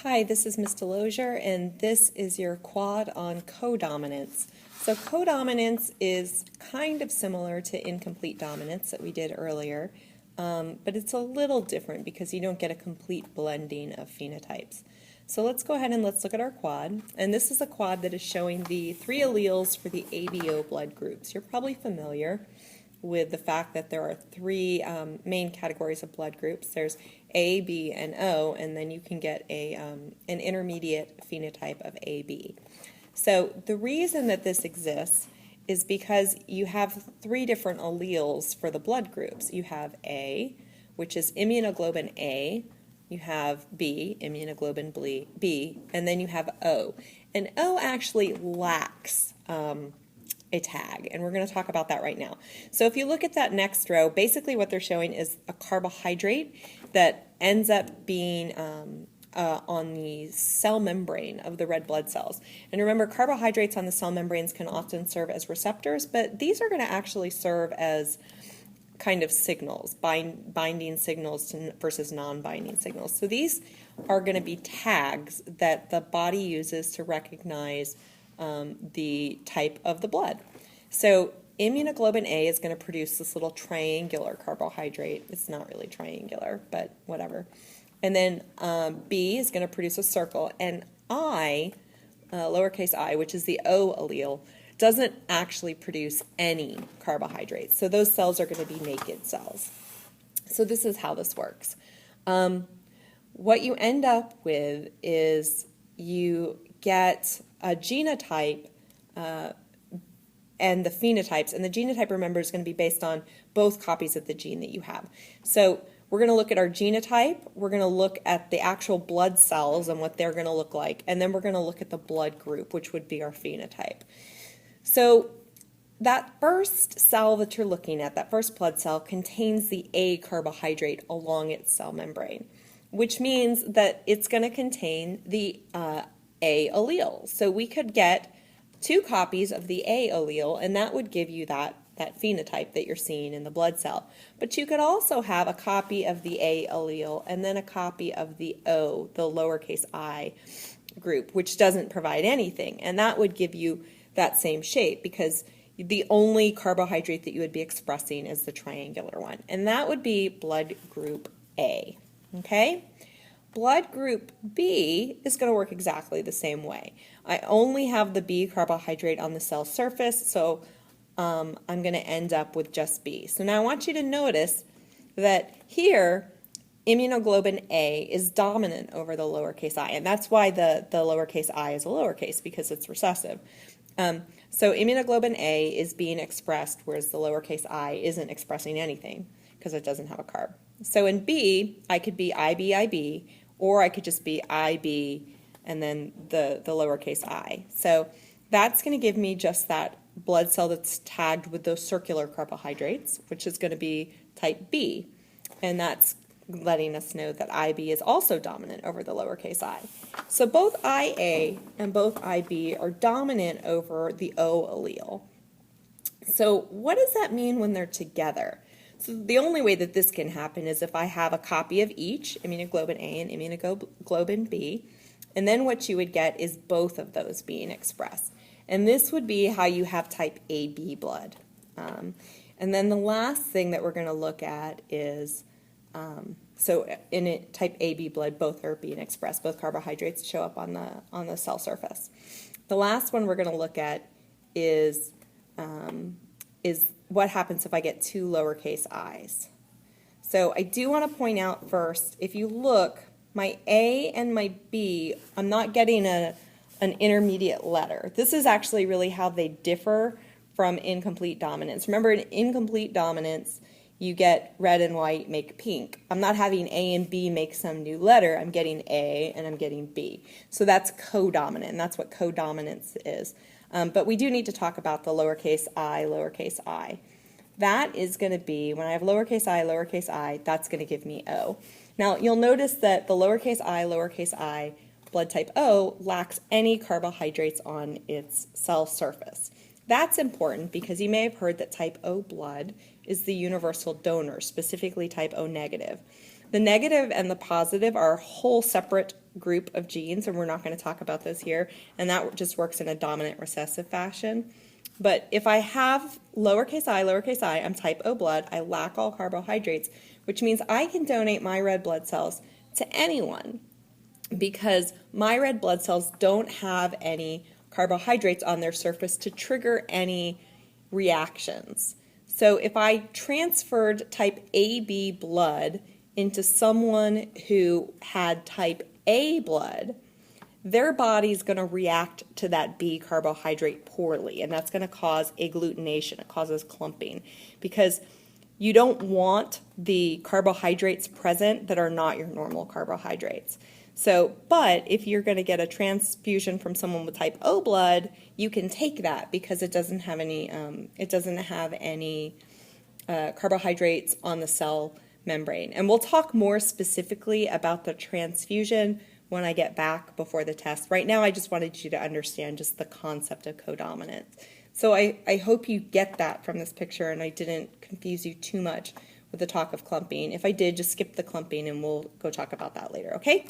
Hi, this is Ms. Delosier, and this is your QuAD on codominance. So codominance is kind of similar to incomplete dominance that we did earlier, but it's a little different because you don't get a complete blending of phenotypes. So let's go ahead and let's look at our QuAD. And this is a QuAD that is showing the 3 alleles for the ABO blood groups. You're probably familiar with the fact that there are 3 main categories of blood groups. There's A, B, and O, and then you can get an intermediate phenotype of AB. So the reason that this exists is because you have 3 different alleles for the blood groups. You have A, which is immunoglobulin A, you have B, immunoglobulin B, and then you have O. And O actually lacks a tag, and we're going to talk about that right now. So if you look at that next row, basically what they're showing is a carbohydrate that ends up being on the cell membrane of the red blood cells. And remember, carbohydrates on the cell membranes can often serve as receptors, but these are going to actually serve as kind of signals, binding signals versus non-binding signals. So these are going to be tags that the body uses to recognize the type of the blood. So immunoglobulin A is going to produce this little triangular carbohydrate. It's not really triangular, but whatever. And then B is going to produce a circle, and I, lowercase I, which is the O allele, doesn't actually produce any carbohydrates. So those cells are going to be naked cells. So this is how this works. What you end up with is you get a genotype and the phenotypes, and the genotype, remember, is going to be based on both copies of the gene that you have. So we're going to look at our genotype, we're going to look at the actual blood cells and what they're going to look like, and then we're going to look at the blood group, which would be our phenotype. So that first cell that you're looking at, that first blood cell, contains the A carbohydrate along its cell membrane, which means that it's going to contain the A allele. So we could get 2 copies of the A allele, and that would give you that phenotype that you're seeing in the blood cell. But you could also have a copy of the A allele and then a copy of the O, the lowercase I group, which doesn't provide anything. And that would give you that same shape because the only carbohydrate that you would be expressing is the triangular one. And that would be blood group A. Okay? Blood group B is going to work exactly the same way. I only have the B carbohydrate on the cell surface, so I'm going to end up with just B. So now I want you to notice that here, immunoglobulin A is dominant over the lowercase I, and that's why the lowercase I is a lowercase, because it's recessive. So immunoglobulin A is being expressed, whereas the lowercase I isn't expressing anything because it doesn't have a carb. So in B, I could be IB, or I could just be IB and then the lowercase I. So that's going to give me just that blood cell that's tagged with those circular carbohydrates, which is going to be type B. And that's letting us know that IB is also dominant over the lowercase I. So both IA and both IB are dominant over the O allele. So what does that mean when they're together? So the only way that this can happen is if I have a copy of each, immunoglobulin A and immunoglobulin B, and then what you would get is both of those being expressed. And this would be how you have type AB blood. And then the last thing that we're going to look at is, so in type AB blood, both are being expressed. Both carbohydrates show up on the cell surface. The last one we're going to look at is what happens if I get 2 lowercase i's. So I do want to point out first, if you look, my A and my B, I'm not getting an intermediate letter. This is actually really how they differ from incomplete dominance. Remember, in incomplete dominance, you get red and white make pink. I'm not having A and B make some new letter. I'm getting A and I'm getting B. So that's codominant, and that's what codominance is. But we do need to talk about the lowercase I. That is going to be, when I have lowercase I, that's going to give me O. Now, you'll notice that the lowercase I, blood type O, lacks any carbohydrates on its cell surface. That's important because you may have heard that type O blood is the universal donor, specifically type O negative. The negative and the positive are whole separate group of genes, and we're not going to talk about those here, and that just works in a dominant recessive fashion. But if I have lowercase I, I'm type O blood, I lack all carbohydrates, which means I can donate my red blood cells to anyone because my red blood cells don't have any carbohydrates on their surface to trigger any reactions. So if I transferred type AB blood into someone who had type A blood, their body's going to react to that B carbohydrate poorly, and that's going to cause agglutination. It causes clumping because you don't want the carbohydrates present that are not your normal carbohydrates. So, but if you're going to get a transfusion from someone with type O blood, you can take that because it doesn't have any carbohydrates on the cell membrane. And we'll talk more specifically about the transfusion when I get back before the test. Right now I just wanted you to understand just the concept of codominant. So I hope you get that from this picture and I didn't confuse you too much with the talk of clumping. If I did, just skip the clumping and we'll go talk about that later, okay?